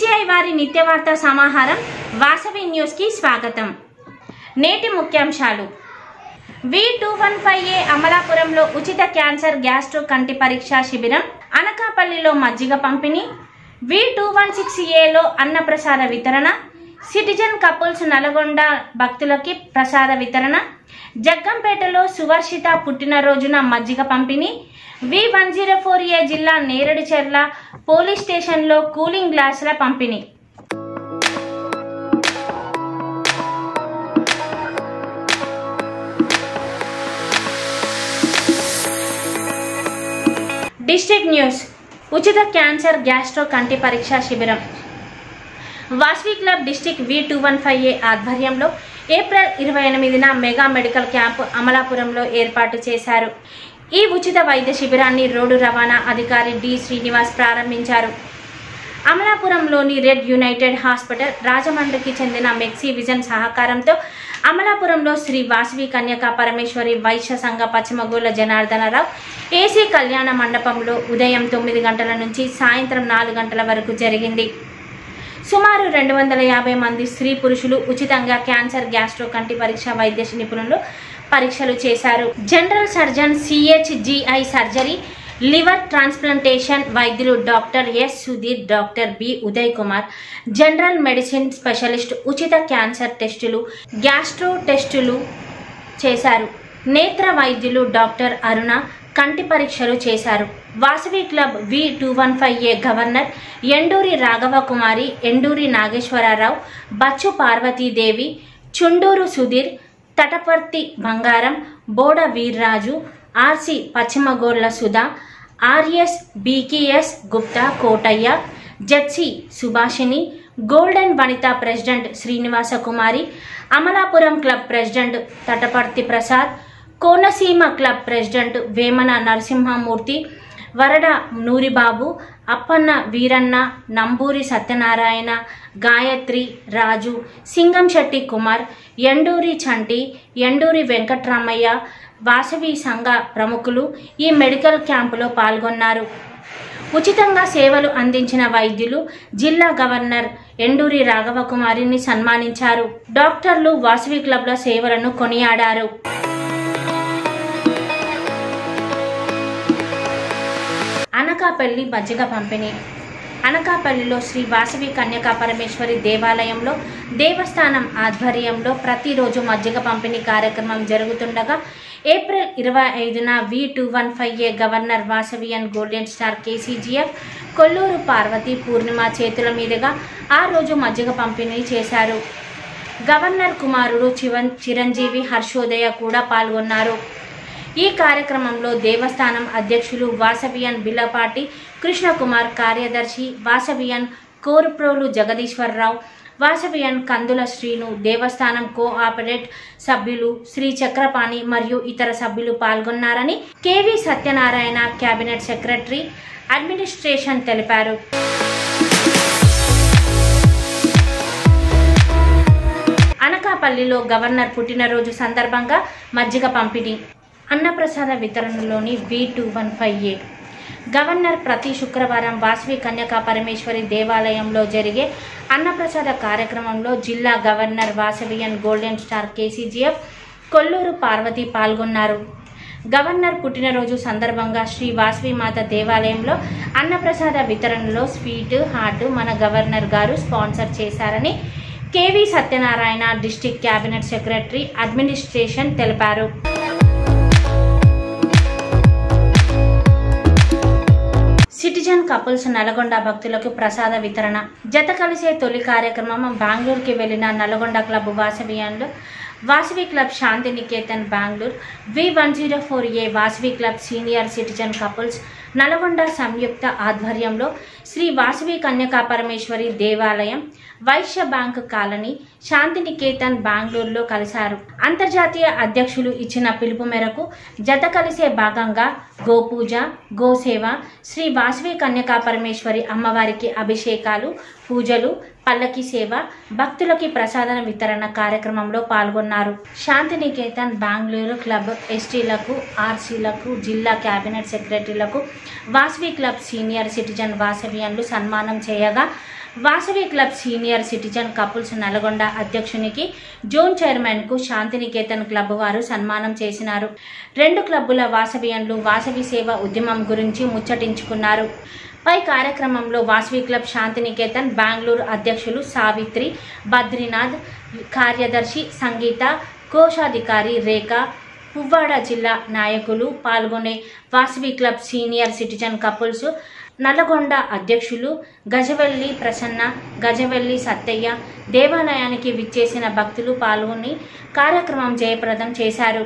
HCI వారి నిత్యవార్తా సమాహారం Vasavi news కి స్వాగతం. నేటి ముఖ్యాంశాలు. V215A అమలాపురంలో ఉచిత క్యాన్సర్ గ్యాస్ట్రో కంటి పరీక్ష శిబిరం, అనకాపల్లిలో మజ్జిగ పంపిణీ, V216Aలో అన్నప్రసాద వితరణ, సిటిజన్ కపుల్స్ నల్గొండ భక్తులకి ప్రసాద వితరణ, జగ్గంపేటలో సువర్షిత పుట్టినరోజున మజ్జిగ పంపిణీ, V104A జిల్లా నేరడిచెర్ల పోలీస్ స్టేషన్లో కూలింగ్ గ్లాసుల పంపిణీ. District news. ఉచిత క్యాన్సర్ గ్యాస్ట్రో కంటి పరీక్ష శిబిరం వాసవి క్లబ్ డిస్ట్రిక్ట్ V215A ఆధ్వర్యంలో ఏప్రిల్ 28న మెగా మెడికల్ క్యాంపు అమలాపురంలో ఏర్పాటు చేశారు. ఈ ఉచిత వైద్య శిబిరాన్ని రోడ్డు రవాణా అధికారి డి శ్రీనివాస్ ప్రారంభించారు. అమలాపురంలోని రెడ్ యునైటెడ్ హాస్పిటల్, రాజమండ్రికి చెందిన మెక్సీ విజన్ సహకారంతో అమలాపురంలో శ్రీ వాసవి కన్యకా పరమేశ్వరి వైశ్య సంఘ పశ్చిమగోళ్ళ జనార్దనరావు ఏసీ కళ్యాణ మండపంలో ఉదయం 9 గంటల నుంచి సాయంత్రం 4 గంటల వరకు జరిగింది. సుమారు 250 మంది స్త్రీ పురుషులు ఉచితంగా క్యాన్సర్ గ్యాస్ట్రో కంటి పరీక్ష వైద్య నిపుణులు పరీక్షలు చేశారు. General surgeon CHGI surgery, liver transplantation వైద్యులు doctor S Sudheer, doctor B Uday Kumar, general medicine specialist ఉచిత క్యాన్సర్ టెస్టులు, గ్యాస్ట్రో టెస్టులు చేశారు. నేత్ర వైద్యులు డాక్టర్ అరుణ కంటి పరీక్షలు చేశారు. Vasavi club V215A governor Enduri Raghava Kumari, Enduri Nageswara Rao, Bachchu Parvathi Devi, Chunduru Sudheer, Tataparthi Bangaram, Boda Veerraju, RC Paschimagolla Sudha, RS BKS Gupta Kotaiah, ZC Subhashini, golden Vanitha president Srinivasa Kumari, Amalapuram club president Tataparthi Prasad, Konaseema club president Vemana Narasimhamurthy, వరడ నూరిబాబు, Appanna Veeranna, Namburi Satyanarayana, Gayatri, రాజు, సింగంశెట్టి కుమార్, ఎండూరి చంటి, ఎండూరి వెంకట్రామయ్య, వాసవి సంఘ ప్రముఖులు ఈ మెడికల్ క్యాంపులో పాల్గొన్నారు. ఉచితంగా సేవలు అందించిన వైద్యులు జిల్లా గవర్నర్ ఎండూరి రాఘవ కుమారిని సన్మానించారు. డాక్టర్లు వాసవి క్లబ్ల సేవలను కొనియాడారు. అనకాపల్లి మజ్జిగ పంపిణీ. అనకాపల్లిలో శ్రీ వాసవి కన్యకా పరమేశ్వరి దేవాలయంలో దేవస్థానం ఆధ్వర్యంలో ప్రతిరోజు మజ్జిగ పంపిణీ కార్యక్రమం జరుగుతుండగా ఏప్రిల్ 25న V215A governor Vasavian golden star KCGF Kolluru Parvathi Purnima చేతుల మీదుగా ఆ రోజు మజ్జిగ పంపిణీ చేశారు. గవర్నర్ కుమారుడు చిరంజీవి హర్షోదయ కూడా పాల్గొన్నారు. ఈ కార్యక్రమంలో దేవస్థానం అధ్యక్షులు వాసవియన్ బిల్లపాటి కృష్ణకుమార్, కార్యదర్శి వాసవియన్ కోరుప్రోలు జగదీశ్వరరావు, వాసవియన్ కందుల శ్రీను, దేవస్థానం కోఆపరేట్ సభ్యులు శ్రీ చక్రపాణి మరియు ఇతర సభ్యులు పాల్గొన్నారని KV Satyanarayana, cabinet secretary, administration తెలిపారు. అనకాపల్లిలో గవర్నర్ పుట్టినరోజు సందర్భంగా మజ్జిగ పంపిణీ, అన్నప్రసాద వితరణలోని V215A గవర్నర్ ప్రతి శుక్రవారం వాసవి కన్యకా పరమేశ్వరి దేవాలయంలో జరిగే అన్నప్రసాద కార్యక్రమంలో జిల్లా governor Vasavian golden star KCGF Kolluru Parvati పాల్గొన్నారు. గవర్నర్ పుట్టినరోజు సందర్భంగా శ్రీ వాసవి మాత దేవాలయంలో అన్నప్రసాద వితరణలో స్వీట్, హాట్ మన గవర్నర్ గారు స్పాన్సర్ చేశారని KV Satyanarayana, district cabinet secretary, administration తెలిపారు. సిటిజన్ కపుల్స్ నల్గొండ భక్తులకు ప్రసాద వితరణ. జత కలిసే తొలి కార్యక్రమం బెంగళూరుకి వెళ్లిన నల్గొండ క్లబ్ వాసవియన్లు Vasavi club Shanti Niketan Bengaluru, V104A Vasavi club senior citizen couples Nalgonda సంయుక్త ఆధ్వర్యంలో శ్రీ వాసవి కన్యకా పరమేశ్వరి దేవాలయం, వైశ్య బ్యాంక్ కాలనీ, శాంతి నికేతన్ బెంగళూరులో కలిశారు. అంతర్జాతీయ అధ్యక్షులు ఇచ్చిన పిలుపు మేరకు జత కలిసే భాగంగా గోపూజ, గోసేవ, శ్రీ వాసవి కన్యకా పరమేశ్వరి అమ్మవారికి అభిషేకాలు, పూజలు, పల్లకి సేవ, భక్తులకి ప్రసాదన వితరణ కార్యక్రమంలో పాల్గొన్నారు. శాంతి నికేతన్ బెంగళూరు క్లబ్ ఎస్టీలకు, ఆర్సీలకు, జిల్లా కేబినెట్ సెక్రటరీలకు వాసవి క్లబ్ సీనియర్ సిటిజన్ వాసవియన్లు సన్మానం చేయగా Vasavi club senior citizen couples Nalgonda అధ్యక్షునికి జోన్ చైర్మన్కు శాంతినికేతన్ క్లబ్ వారు సన్మానం చేసినారు. 2 క్లబ్బుల వాసవియన్లు వాసవి సేవ ఉద్యమం గురించి ముచ్చటించుకున్నారు. పై కార్యక్రమంలో వాసవి క్లబ్ శాంతినికేతన్ బెంగళూరు అధ్యక్షులు సావిత్రి, బద్రీనాథ్, కార్యదర్శి సంగీత, కోశాధికారి రేఖ, పువ్వాడ జిల్లా నాయకులు పాల్గొనే Vasavi club senior citizen couples Nalgonda అధ్యక్షులు గజవెల్లి ప్రసన్న, గజవెల్లి సత్తయ్య, దేవాలయానికి విచ్చేసిన భక్తులు పాల్గొని కార్యక్రమం జయప్రదం చేశారు.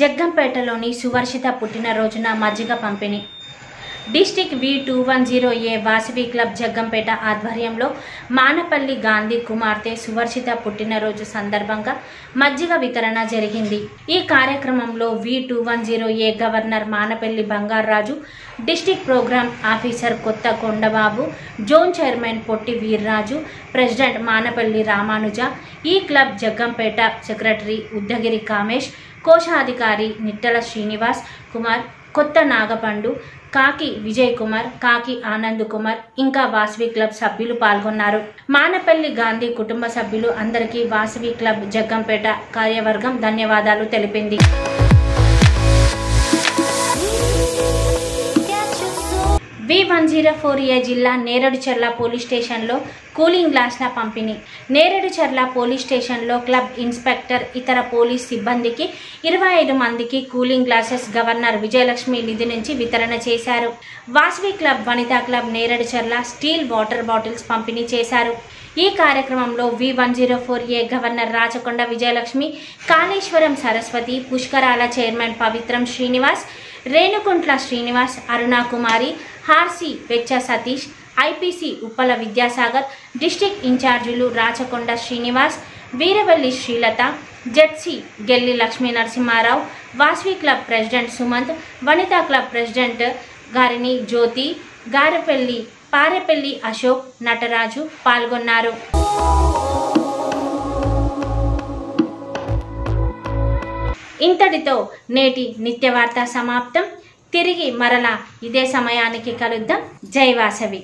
జగ్గంపేటలోని సువర్షిత పుట్టినరోజున మజ్జిగ పంపిణీ. District V210A Vasavi club Jaggampeta ఆధ్వర్యంలో మానపల్లి గాంధీ కుమార్తె సువర్షిత పుట్టినరోజు సందర్భంగా మజ్జిగ వితరణ జరిగింది. ఈ కార్యక్రమంలో V210A governor Manapalli Bangaraju, district programme officer Kotta Kondababu, zone chairman Potti Veerraju, president Manapalli Ramanuja, ఈ క్లబ్ జగ్గంపేట సెక్రటరీ ఉద్దగిరి కామేష్, కోశాధికారి నిట్టల శ్రీనివాస్ కుమార్, కొత్త నాగపండు, కాకి విజయ్ కుమార్, కాకి ఆనంద్ కుమార్, ఇంకా వాసవి క్లబ్ సభ్యులు పాల్గొన్నారు. మానపల్లి గాంధీ కుటుంబ సభ్యులు అందరికీ వాసవి క్లబ్ జగ్గంపేట కార్యవర్గం ధన్యవాదాలు తెలిపింది. V104A జిల్లా నేరేడుచర్ల పోలీస్ స్టేషన్లో కూలింగ్ గ్లాస్ల పంపిణీ. నేరేడుచర్ల పోలీస్ స్టేషన్లో క్లబ్ ఇన్స్పెక్టర్, ఇతర పోలీస్ సిబ్బందికి 25 మందికి కూలింగ్ గ్లాసెస్ గవర్నర్ విజయలక్ష్మి నిధి నుంచి వితరణ చేశారు. Vasavi club, Vanitha club Neredcherla steel water bottles పంపిణీ చేశారు. ఈ కార్యక్రమంలో V104A గవర్నర్ రాచకొండ విజయలక్ష్మి, కాళేశ్వరం సరస్వతి, పుష్కరాల చైర్మన్ పవిత్రం శ్రీనివాస్, రేణుకుంట్ల శ్రీనివాస్, అరుణాకుమారి, హార్సి వెచ్చ సతీష్, ఐపీసీ ఉప్పల విద్యాసాగర్, డిస్టిక్ ఇన్ఛార్జీలు Rachakonda Srinivas, Veeravalli Srilatha, ZC Gelli Lakshmi Narasimharao, Vasavi club president Sumanth, Vanitha club president గారిని జ్యోతి, పారెపల్లి అశోక్, నటరాజు పాల్గొన్నారు. ఇంతటితో నేటి నిత్యవార్త సమాప్తం. తిరిగి మరలా ఇదే సమయానికి కలుద్దాం. జై వాసవి.